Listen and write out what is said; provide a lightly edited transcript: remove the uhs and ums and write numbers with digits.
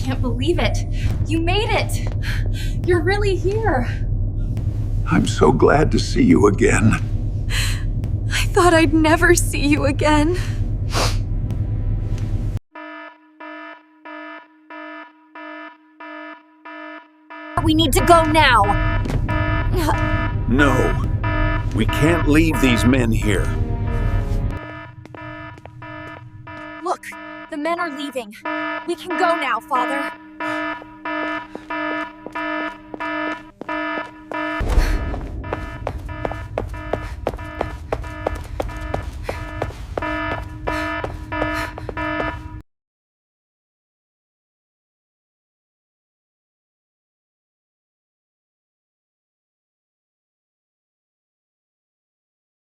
can't believe it. You made it. You're really here. I'm so glad to see you again. I thought I'd never see you again. We need to go now. No. We can't leave these men here. Look, the men are leaving. We can go now, Father.